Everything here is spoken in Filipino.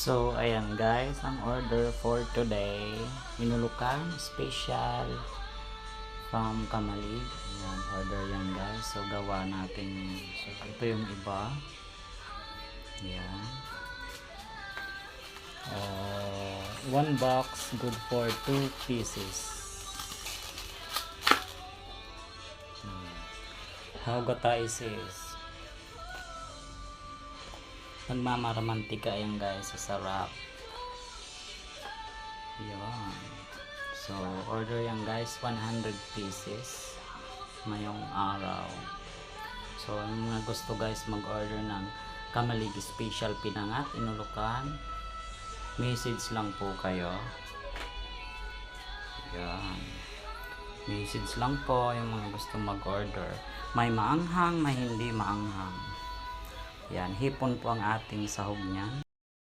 So, ayan guys, ang order for today, minulukan, special from Kamalig. Ayan, order yan guys. So, gawa natin. So, ito yung iba. Ayan. One box, good for 2 pieces. How guys is nagmamaramantika yan guys sa sarap. Yan. So, order yan guys, 100 pieces ngayong araw. So, yung mga gusto guys mag-order ng Kamalig Special Pinangat, Inulukan, message lang po kayo. Yan. Message lang po yung mga gusto mag-order. May maanghang, may hindi maanghang. Yan, hipon po ang ating sahog niyan.